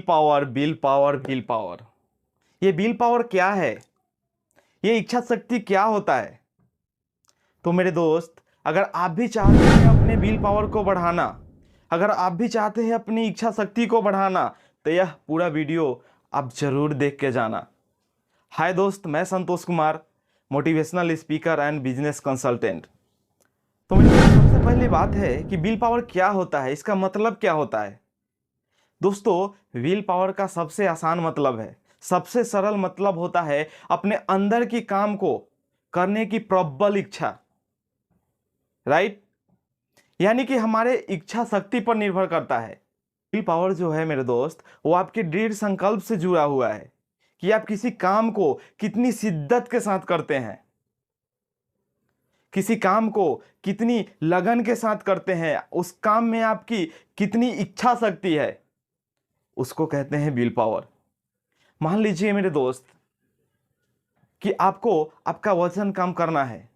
Power, bill power, bill power. ये bill power क्या है? ये इच्छा शक्ति क्या होता है? तो मेरे दोस्त, अगर आप भी चाहते हैं अपने बिल पावर को बढ़ाना, अगर आप भी चाहते हैं अपनी इच्छा शक्ति को बढ़ाना, तो यह पूरा वीडियो आप जरूर देख के जाना। हाय दोस्त, मैं Santosh Kumar, motivational speaker and business consultant. तो मेरे दोस्त, सबसे पहली बात है कि बिल पावर क्या होता है, इसका मतलब क्या होता है। दोस्तों, विल पावर का सबसे आसान मतलब है, सबसे सरल मतलब होता है अपने अंदर की काम को करने की प्रबल इच्छा। राइट? यानी कि हमारे इच्छा शक्ति पर निर्भर करता है। विल पावर जो है मेरे दोस्त, वो आपके दृढ़ संकल्प से जुड़ा हुआ है कि आप किसी काम को कितनी शिद्दत के साथ करते हैं, किसी काम को कितनी लगन के साथ करते हैं, उस काम में आपकी कितनी इच्छा शक्ति है, उसको कहते हैं विल पावर। मान लीजिए मेरे दोस्त कि आपको आपका वजन कम करना है,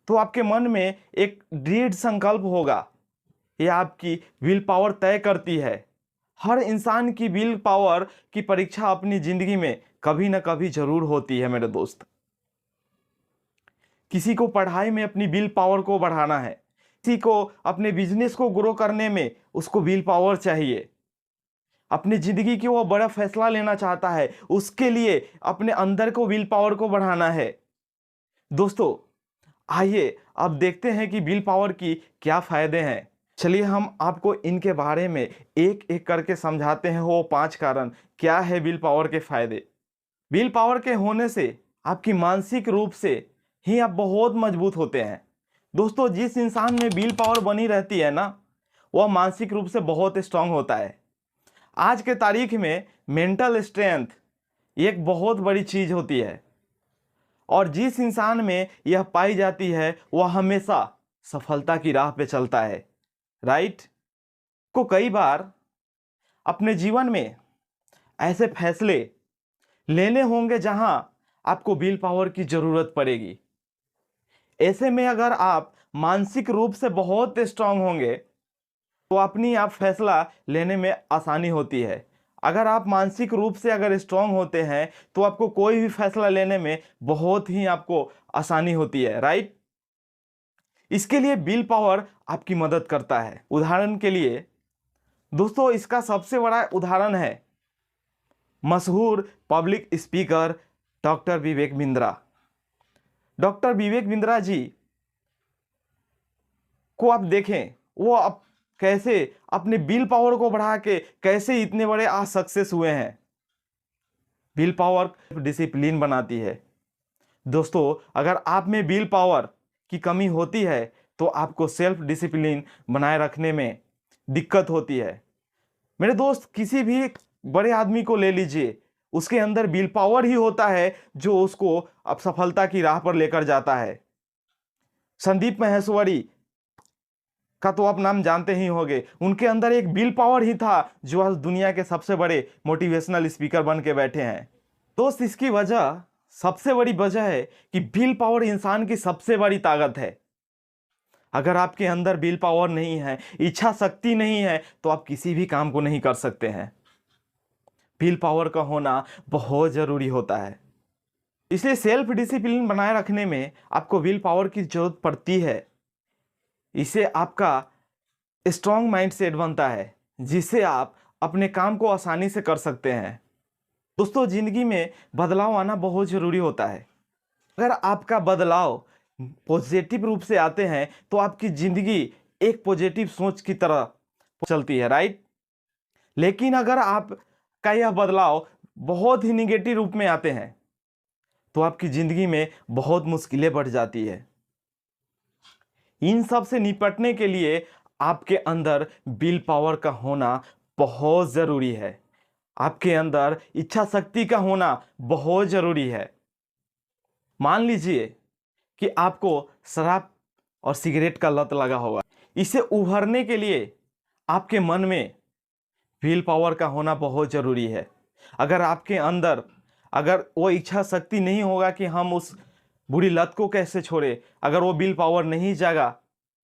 तो आपके मन में एक दृढ़ संकल्प होगा। यह आपकी विल पावर तय करती है। हर इंसान की विल पावर की परीक्षा अपनी जिंदगी में कभी ना कभी जरूर होती है मेरे दोस्त। किसी को पढ़ाई में अपनी विल पावर को बढ़ाना है, किसी को अपने बिजनेस को ग्रो करने में उसको विल पावर चाहिए, अपनी जिंदगी की वो बड़ा फैसला लेना चाहता है, उसके लिए अपने अंदर को विल पावर को बढ़ाना है। दोस्तों, आइए अब देखते हैं कि विल पावर की क्या फायदे हैं। चलिए हम आपको इनके बारे में एक एक करके समझाते हैं। वो 5 कारण क्या है विल पावर के फायदे। विल पावर के होने से आपकी मानसिक रूप से ही आप बहुत मजबूत होते हैं। दोस्तों, जिस इंसान में विल पावर बनी रहती है ना, वह मानसिक रूप से बहुत स्ट्रांग होता है। आज के तारीख में मेंटल स्ट्रेंथ एक बहुत बड़ी चीज होती है, और जिस इंसान में यह पाई जाती है वह हमेशा सफलता की राह पे चलता है। राइट? को कई बार अपने जीवन में ऐसे फैसले लेने होंगे जहां आपको विल पावर की जरूरत पड़ेगी। ऐसे में अगर आप मानसिक रूप से बहुत स्ट्रांग होंगे तो अपनी आप फैसला लेने में आसानी होती है। अगर आप मानसिक रूप से अगर स्ट्रांग होते हैं तो आपको कोई भी फैसला लेने में बहुत ही आपको आसानी होती है। राइट? इसके लिए विल पावर आपकी मदद करता है। उदाहरण के लिए दोस्तों, इसका सबसे बड़ा उदाहरण है मशहूर public speaker doctor Vivek Bindra. Doctor Vivek Bindra ji को आप देखें, वो अब कैसे अपने विल पावर को बढ़ा के कैसे इतने बड़े आज सक्सेस हुए हैं। विल पावर डिसिप्लिन बनाती है। दोस्तों, अगर आप में विल पावर की कमी होती है तो आपको सेल्फ डिसिप्लिन बनाए रखने में दिक्कत होती है। मेरे दोस्त, किसी भी बड़े आदमी को ले लीजिए, उसके अंदर विल पावर ही होता है जो उसको अब सफलता की राह पर लेकर जाता है। संदीप माहेश्वरी का तो आप नाम जानते ही होंगे। उनके अंदर एक विल पावर ही था जो आज दुनिया के सबसे बड़े मोटिवेशनल स्पीकर बन के बैठे हैं। दोस्त, इसकी वजह, सबसे बड़ी वजह है कि विल पावर इंसान की सबसे बड़ी ताकत है। अगर आपके अंदर विल पावर नहीं है, इच्छा शक्ति नहीं है, तो आप किसी भी काम को नहीं कर सकते हैं। विल पावर का होना बहुत जरूरी होता है। इसलिए सेल्फ डिसिप्लिन बनाए रखने में आपको विल पावर की जरूरत पड़ती है। इससे आपका स्ट्रांग माइंडसेट बनता है, जिससे आप अपने काम को आसानी से कर सकते हैं। दोस्तों, जिंदगी में बदलाव आना बहुत जरूरी होता है। अगर आपका बदलाव पॉजिटिव रूप से आते हैं तो आपकी जिंदगी एक पॉजिटिव सोच की तरह चलती है। राइट? लेकिन अगर आपका यह बदलाव बहुत ही निगेटिव रूप में आते हैं तो आपकी जिंदगी में बहुत मुश्किलें बढ़ जाती है। इन सब से निपटने के लिए आपके अंदर विल पावर का होना बहुत जरूरी है। आपके अंदर इच्छा शक्ति का होना बहुत जरूरी है। मान लीजिए कि आपको शराब और सिगरेट का लत लगा होगा। इसे उभरने के लिए आपके मन में विल पावर का होना बहुत जरूरी है। अगर आपके अंदर अगर वो इच्छा शक्ति नहीं होगा कि हम उस बुरी लत को कैसे छोड़े, अगर वो विल पावर नहीं जागा,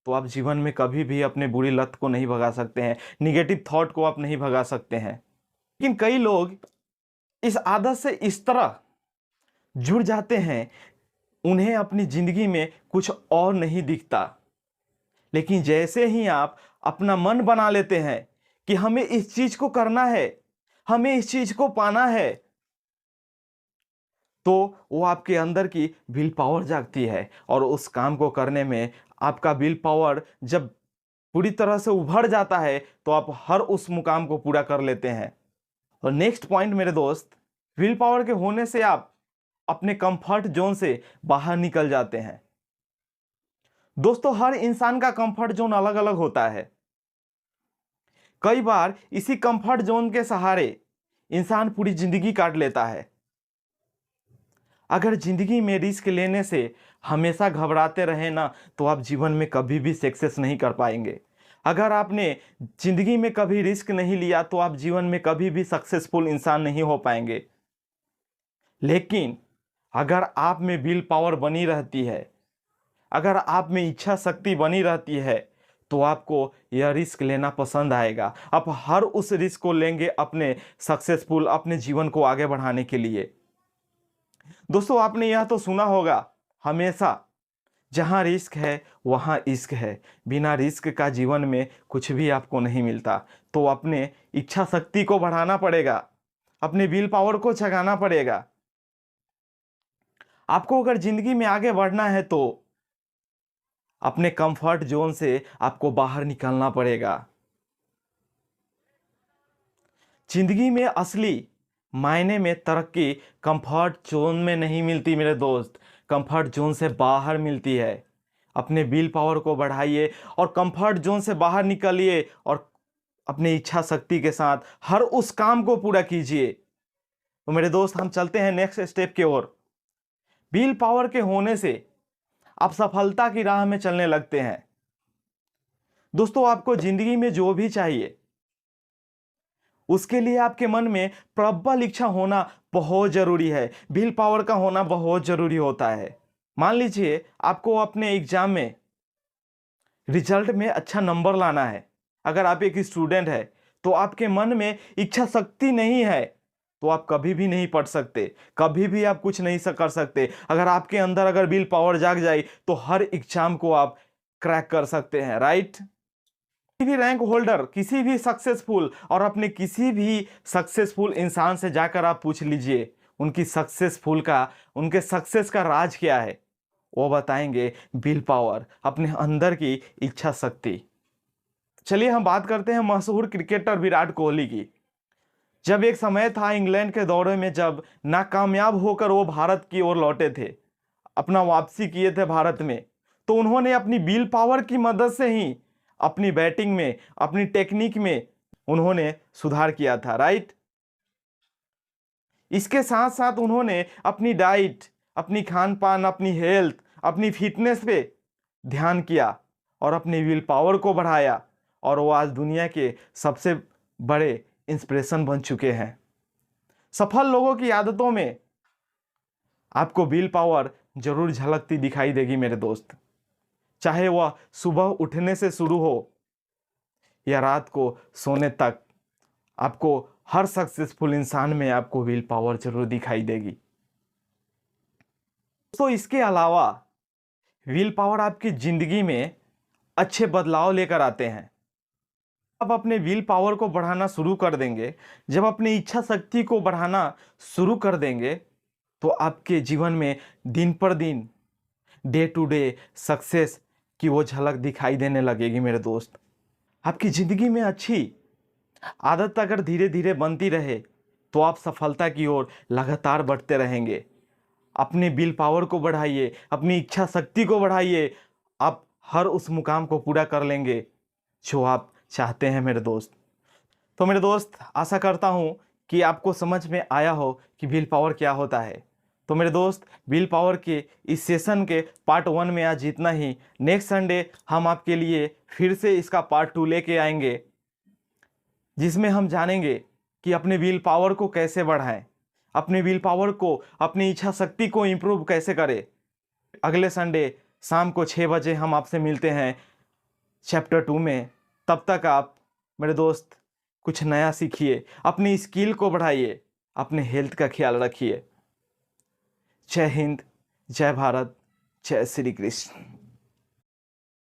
तो आप जीवन में कभी भी अपने बुरी लत को नहीं भगा सकते हैं, निगेटिव थॉट को आप नहीं भगा सकते हैं। लेकिन कई लोग इस आदत से इस तरह जुड़ जाते हैं, उन्हें अपनी जिंदगी में कुछ और नहीं दिखता। लेकिन जैसे ही आप अपना मन बना लेते हैं कि हमें इस चीज को करना है, हमें इस चीज को पाना है, तो वो आपके अंदर की विल पावर जागती है और उस काम को करने में आपका विल पावर जब पूरी तरह से उभर जाता है तो आप हर उस मुकाम को पूरा कर लेते हैं। और नेक्स्ट पॉइंट मेरे दोस्त, विल पावर के होने से आप अपने कंफर्ट जोन से बाहर निकल जाते हैं। दोस्तों, हर इंसान का कंफर्ट जोन अलग अलग होता है। कई बार इसी कंफर्ट जोन के सहारे इंसान पूरी जिंदगी काट लेता है। अगर जिंदगी में रिस्क लेने से हमेशा घबराते रहे ना, तो आप जीवन में कभी भी सक्सेस नहीं कर पाएंगे। अगर आपने जिंदगी में कभी रिस्क नहीं लिया तो आप जीवन में कभी भी सक्सेसफुल इंसान नहीं हो पाएंगे। लेकिन अगर आप में विल पावर बनी रहती है, अगर आप में इच्छा शक्ति बनी रहती है, तो आपको यह रिस्क लेना पसंद आएगा। आप हर उस रिस्क को लेंगे अपने सक्सेसफुल अपने जीवन को आगे बढ़ाने के लिए। दोस्तों, आपने यह तो सुना होगा, हमेशा जहां रिस्क है वहां इश्क है। बिना रिस्क का जीवन में कुछ भी आपको नहीं मिलता। तो अपने इच्छा शक्ति को बढ़ाना पड़ेगा, अपने विल पावर को जगाना पड़ेगा। आपको अगर जिंदगी में आगे बढ़ना है तो अपने कंफर्ट जोन से आपको बाहर निकलना पड़ेगा। जिंदगी में असली मायने में तरक्की कंफर्ट जोन में नहीं मिलती मेरे दोस्त, कंफर्ट जोन से बाहर मिलती है। अपने विल पावर को बढ़ाइए और कंफर्ट जोन से बाहर निकलिए और अपनी इच्छा शक्ति के साथ हर उस काम को पूरा कीजिए। तो मेरे दोस्त, हम चलते हैं नेक्स्ट स्टेप की ओर। विल पावर के होने से आप सफलता की राह में चलने लगते हैं। दोस्तों, आपको जिंदगी में जो भी चाहिए उसके लिए आपके मन में प्रबल इच्छा होना बहुत जरूरी है। विल पावर का होना बहुत जरूरी होता है। मान लीजिए आपको अपने एग्जाम में रिजल्ट में अच्छा नंबर लाना है। अगर आप एक स्टूडेंट है तो आपके मन में इच्छा शक्ति नहीं है तो आप कभी भी नहीं पढ़ सकते, कभी भी आप कुछ नहीं कर सकते। अगर आपके अंदर अगर विल पावर जाग जाए तो हर एग्जाम को आप क्रैक कर सकते हैं, राइट। किसी भी रैंक होल्डर, किसी भी सक्सेसफुल और अपने किसी भी सक्सेसफुल इंसान से जाकर आप पूछ लीजिए उनकी उनके सक्सेस का राज क्या है। वो बताएंगे विल पावर, अपने अंदर की इच्छा शक्ति। चलिए हम बात करते हैं मशहूर क्रिकेटर विराट कोहली की। जब एक समय था इंग्लैंड के दौरे में, जब नाकामयाब होकर वो भारत की ओर लौटे थे, अपना वापसी किए थे भारत में, तो उन्होंने अपनी विल पावर की मदद से ही अपनी बैटिंग में, अपनी टेक्निक में उन्होंने सुधार किया था, राइट। इसके साथ साथ उन्होंने अपनी डाइट, अपनी खान पान, अपनी हेल्थ, अपनी फिटनेस पे ध्यान किया और अपनी विल पावर को बढ़ाया और वो आज दुनिया के सबसे बड़े इंस्पिरेशन बन चुके हैं। सफल लोगों की आदतों में आपको विल पावर जरूर झलकती दिखाई देगी मेरे दोस्त, चाहे वह सुबह उठने से शुरू हो या रात को सोने तक। आपको हर सक्सेसफुल इंसान में आपको विल पावर जरूर दिखाई देगी। तो इसके अलावा विल पावर आपकी जिंदगी में अच्छे बदलाव लेकर आते हैं। आप अपने विल पावर को बढ़ाना शुरू कर देंगे, जब अपनी इच्छा शक्ति को बढ़ाना शुरू कर देंगे, तो आपके जीवन में दिन पर दिन, डे टू डे सक्सेस की वो झलक दिखाई देने लगेगी मेरे दोस्त। आपकी जिंदगी में अच्छी आदत अगर धीरे धीरे बनती रहे तो आप सफलता की ओर लगातार बढ़ते रहेंगे। अपने विल पावर को बढ़ाइए, अपनी इच्छा शक्ति को बढ़ाइए, आप हर उस मुकाम को पूरा कर लेंगे जो आप चाहते हैं मेरे दोस्त। तो मेरे दोस्त, आशा करता हूं कि आपको समझ में आया हो कि विल पावर क्या होता है। तो मेरे दोस्त, विल पावर के इस सेशन के पार्ट 1 में आज इतना ही। नेक्स्ट संडे हम आपके लिए फिर से इसका पार्ट 2 लेके आएंगे, जिसमें हम जानेंगे कि अपने विल पावर को कैसे बढ़ाएं, अपने विल पावर को, अपनी इच्छा शक्ति को इम्प्रूव कैसे करें। अगले संडे शाम को 6 बजे हम आपसे मिलते हैं चैप्टर 2 में। तब तक आप मेरे दोस्त कुछ नया सीखिए, अपनी स्किल को बढ़ाइए, अपने हेल्थ का ख्याल रखिए। जय हिंद, जय भारत, जय श्री कृष्ण।